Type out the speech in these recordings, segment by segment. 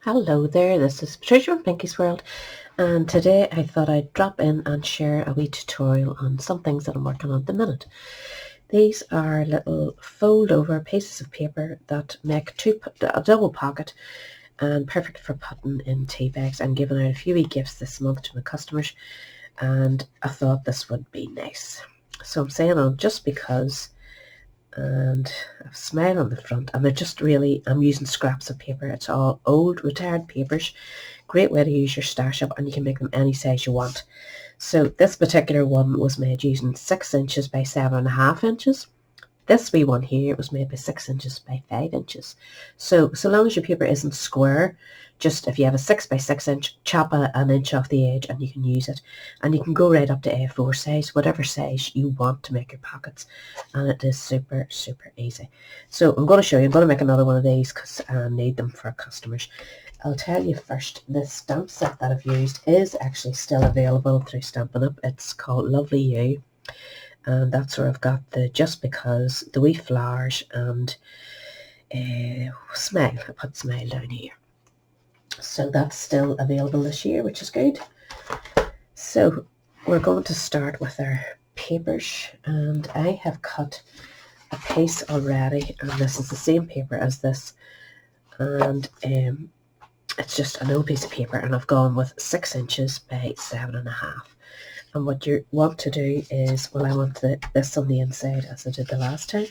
Hello there, this is Patricia from Pinky's World, and today I thought I'd drop in and share a wee tutorial on some things that I'm working on at the minute. These are little fold over pieces of paper that make a double pocket and perfect for putting in tea bags. I'm giving out a few wee gifts this month to my customers, and I thought this would be nice. So I'm saying on just because, and a smile on the front, and they're just really, I'm using scraps of paper. It's all old retired papers. Great way to use your stash up, and you can make them any size you want. So this particular one was made using 6 inches by 7.5 inches. This wee one here was made by 6 inches by 5 inches. So long as your paper isn't square, just if you have a 6 by 6 inch, chop an inch off the edge and you can use it. And you can go right up to A4 size, whatever size you want to make your pockets. And it is super, super easy. So I'm going to show you, I'm going to make another one of these because I need them for customers. I'll tell you first, the stamp set that I've used is actually still available through Stampin' Up. It's called Lovely You. And that's where I've got the Just Because, the wee flowers, and Smile. I put Smile down here. So that's still available this year, which is good. So we're going to start with our papers, and I have cut a piece already, and this is the same paper as this, and it's just an old piece of paper, and I've gone with 6 inches by 7.5. And what you want to do is, well, I want this on the inside as I did the last time.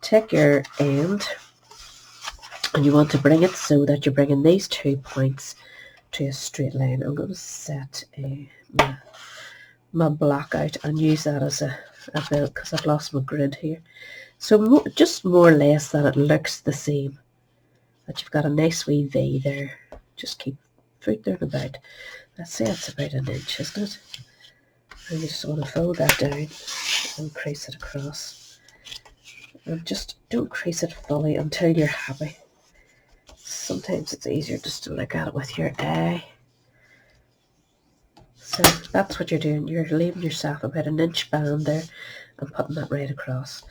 Take your end and you want to bring it so that you're bringing these 2 points to a straight line. I'm going to set my block out and use that as a bit because I've lost my grid here. So just more or less that it looks the same, that you've got a nice wee V there. Just keep footering about. Let's say it's about an inch, isn't it? And you just want to fold that down and crease it across. And just don't crease it fully until you're happy. Sometimes it's easier just to look at it with your eye. So that's what you're doing. You're leaving yourself about an inch band there and putting that right across.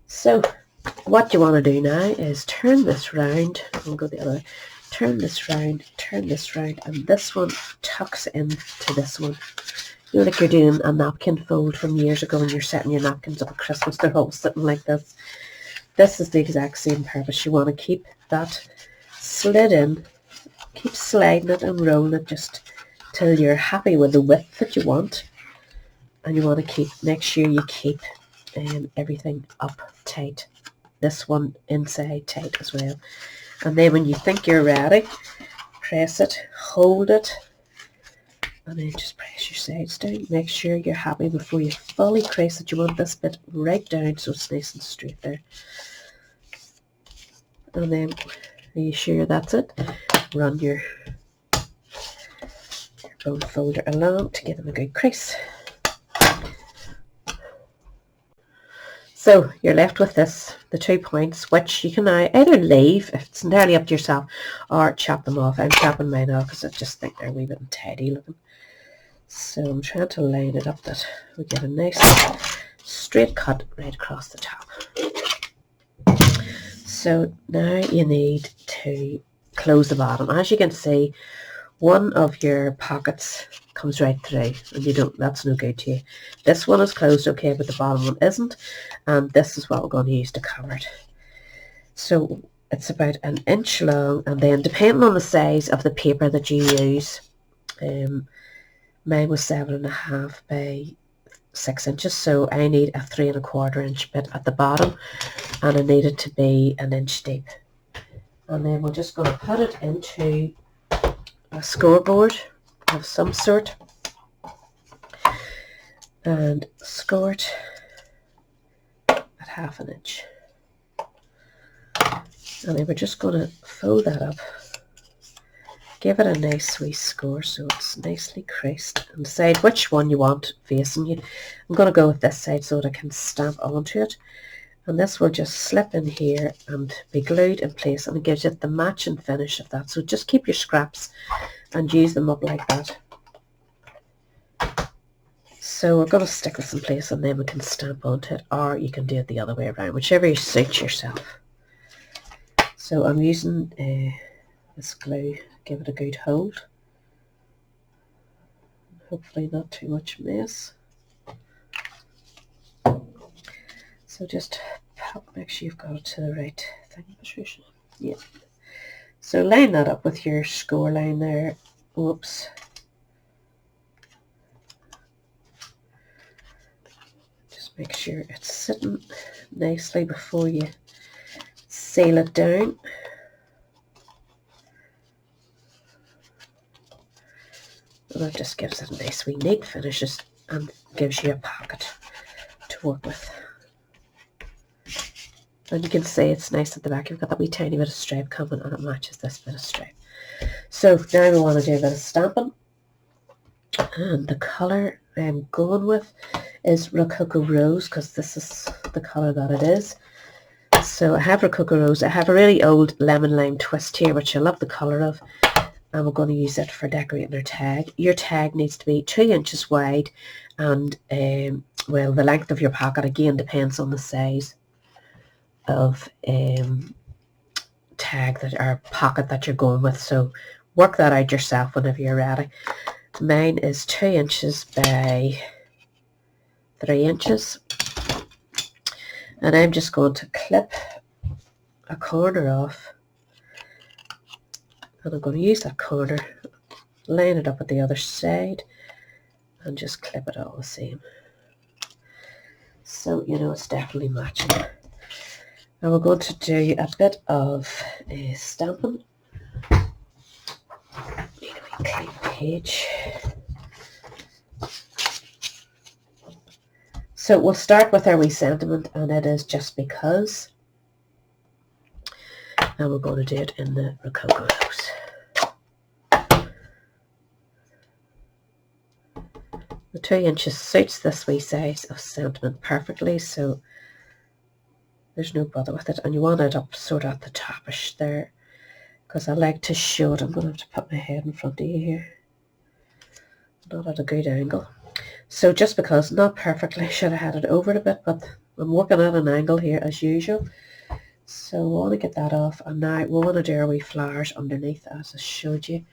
So what you want to do now is turn this round. I'll go the other way. Turn this round, and this one tucks into this one. You know, like you're doing a napkin fold from years ago when you're setting your napkins up at Christmas. They're all sitting like this. This is the exact same purpose. You want to keep that slid in, keep sliding it and rolling it just till you're happy with the width that you want. And you want to make sure you keep everything up tight. This one inside tight as well. And then when you think you're ready, press it, hold it, and then just press your sides down. Make sure you're happy before you fully crease it. You want this bit right down so it's nice and straight there. And then, are you sure that's it? Run your bone folder along to give them a good crease. So you're left with this, the 2 points, which you can now either leave, if it's entirely up to yourself, or chop them off. I'm chopping mine off because I just think they're a wee bit untidy looking. So I'm trying to line it up that we get a nice straight cut right across the top. So now you need to close the bottom. As you can see, one of your pockets comes right through, and that's no good to you. This one is closed okay, but the bottom one isn't, and this is what we're going to use to cover it. So it's about an inch long, and then depending on the size of the paper that you use, mine was 7.5 by 6 inches, so I need a 3.25 inch bit at the bottom, and I need it to be an inch deep. And then we're just going to put it into a scoreboard of some sort and score it at 1/2 inch. And then we're just going to fold that up, give it a nice wee score so it's nicely creased, and decide which one you want facing you. I'm going to go with this side so that I can stamp onto it, and this will just slip in here and be glued in place, and it gives it the matching finish of that. So just keep your scraps and use them up like that. So we're going to stick this in place and then we can stamp onto it, or you can do it the other way around, whichever suits yourself. So I'm using this glue, give it a good hold. Hopefully not too much mess. So just make sure you've got it to the right thing, Patricia. Yeah. So line that up with your score line there. Whoops. Just make sure it's sitting nicely before you seal it down. And that just gives it a nice wee neat finish and gives you a pocket to work with. And you can see it's nice at the back. You've got that wee tiny bit of stripe coming and it matches this bit of stripe. So now we want to do a bit of stamping. And the colour I'm going with is Rococo Rose, because this is the colour that it is. So I have Rococo Rose. I have a really old lemon lime twist here, which I love the colour of. And we're going to use it for decorating our tag. Your tag needs to be 2 inches wide, and well, the length of your pocket again depends on the size of tag that or pocket that you're going with. So work that out yourself whenever you're ready. Mine is 2 inches by 3 inches, and I'm just going to clip a corner off, and I'm going to use that corner, line it up at the other side, and just clip it all the same. So you know it's definitely matching. And we're going to do a bit of stamping. Need a wee clean page. So we'll start with our wee sentiment, and it is just because. And we're going to do it in the Rococo Rose. The 2 inches suits this wee size of sentiment perfectly, so there's no bother with it. And you want it up sort of at the topish there, because I like to show it. I'm going to have to put my head in front of you here. Not at a good angle. So just because, not perfectly, should have had it over it a bit, but I'm working at an angle here as usual. So we want to get that off, and now we want to do our wee flowers underneath as I showed you.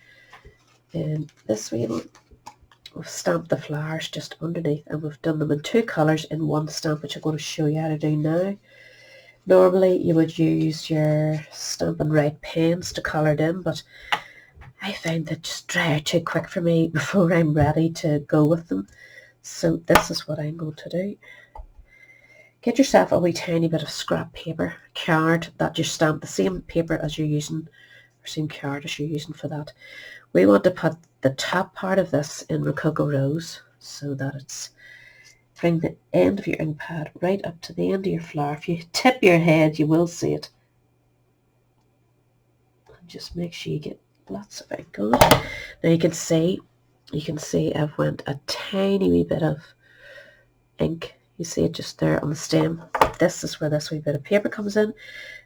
And this wee one, we've stamped the flowers just underneath, and we've done them in 2 colours in one stamp, which I'm going to show you how to do now. Normally you would use your Stampin' Right pens to colour it in, but I find that just dry out too quick for me before I'm ready to go with them. So this is what I'm going to do. Get yourself a wee tiny bit of scrap paper, card that you stamp, the same paper as you're using, or same card as you're using for that. We want to put the top part of this in Rococo Rose so that it's, bring the end of your ink pad right up to the end of your flower. If you tip your head, you will see it. And just make sure you get lots of ink on it. Now you can see I've went a tiny wee bit of ink. You see it just there on the stem. This is where this wee bit of paper comes in.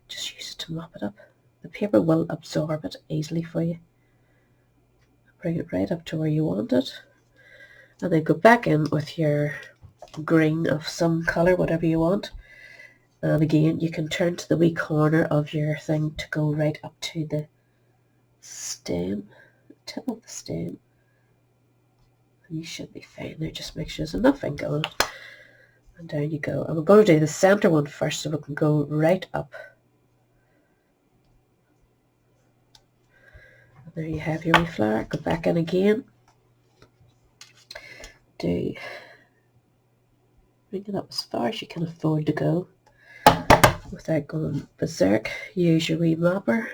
Just use it to mop it up. The paper will absorb it easily for you. Bring it right up to where you want it. And then go back in with your green of some colour, whatever you want. And again, you can turn to the wee corner of your thing to go right up to the stem, tip of the stem. And you should be fine there. Just make sure there's enough ink on it. And down you go. And we're going to do the centre one first so we can go right up. And there you have your wee flower. Go back in again. Bring it up as far as you can afford to go without going berserk. Use your wee mopper.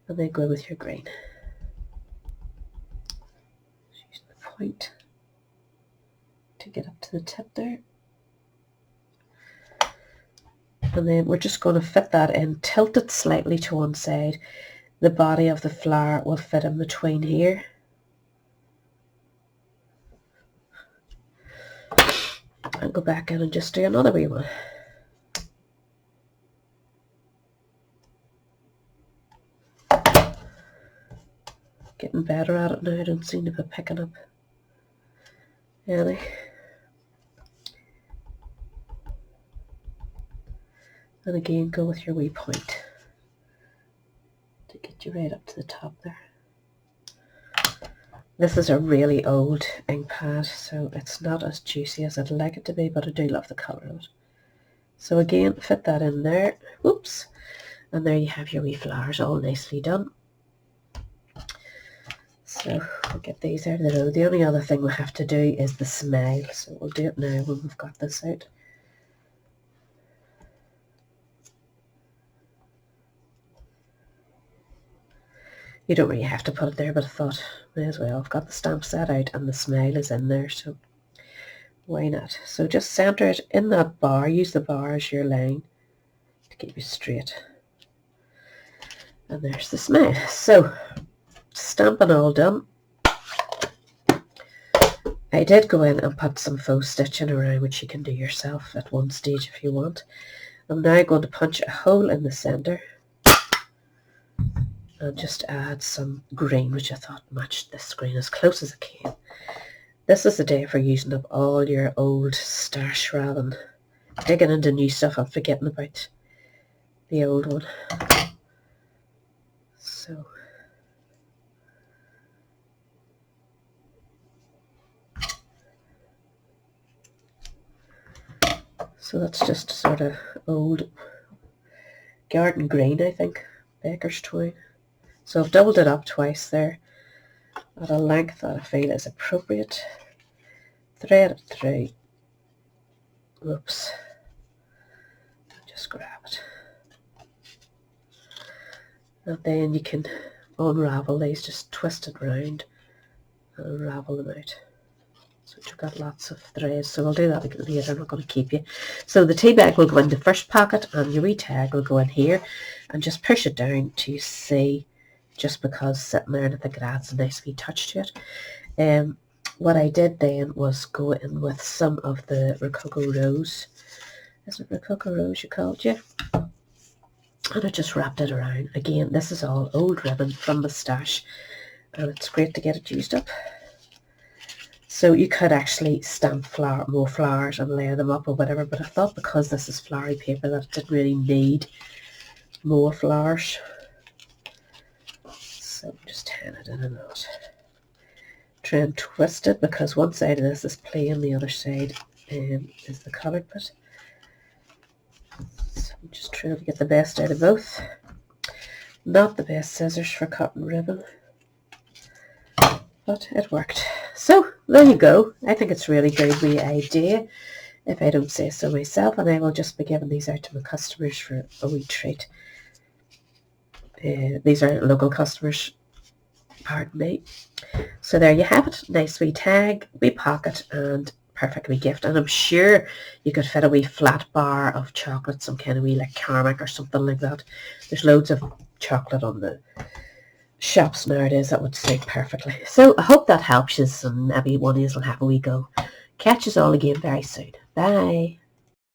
And then go with your green. Use the point to get up to the tip there. And then we're just going to fit that in, tilt it slightly to one side. The body of the flower will fit in between here. And go back in and just do another wee one. Getting better at it now, I don't seem to be picking up any. And again, go with your wee point to get you right up to the top there. This is a really old ink pad, so it's not as juicy as I'd like it to be, but I do love the colour of it. So again, fit that in there. Whoops. And there you have your wee flowers all nicely done. So we'll get these out of the road. The only other thing we have to do is the smile. So we'll do it now when we've got this out. You don't really have to put it there, but I thought, may as well. I've got the stamp set out and the smile is in there, so why not? So just centre it in that bar. Use the bar as your line to keep you straight. And there's the smile. So, stamping all done. I did go in and put some faux stitching around, which you can do yourself at one stage if you want. I'm now going to punch a hole in the centre and just add some green, which I thought matched this green as close as I can. This is the day for using up all your old stash rather than digging into new stuff and forgetting about the old one. So that's just sort of old garden green, I think, baker's twine. So I've doubled it up twice there at a length that I feel is appropriate. Thread it through. Whoops. Just grab it. And then you can unravel these, just twist it round and unravel them out. So you've got lots of threads, so we'll do that later. I'm not going to keep you. So the tea bag will go in the first pocket and your wee tag will go in here, and just push it down to see, just because sitting there, and I think it adds a nice wee touch to it. What I did then was go in with some of the Rococo Rose. Is it Rococo Rose you called it? Yeah. And I just wrapped it around. Again, this is all old ribbon from the stash, and it's great to get it used up. So you could actually stamp more flowers and layer them up or whatever, but I thought because this is flowery paper that it didn't really need more flowers. So just tying it in a knot. Try and twist it, because one side of this is plain, the other side is the coloured bit. So I'm just trying to get the best out of both. Not the best scissors for cutting ribbon, but it worked. So there you go. I think it's a really good wee idea, if I don't say so myself, and I will just be giving these out to my customers for a wee treat. These are local customers, pardon me. So there you have it. Nice wee tag, wee pocket, and perfect wee gift. And I'm sure you could fit a wee flat bar of chocolate, some kind of wee like Carmack or something like that. There's loads of chocolate on the shops nowadays that would suit perfectly. So I hope that helps you, and maybe one of you will have a wee go. Catch us all again very soon. Bye.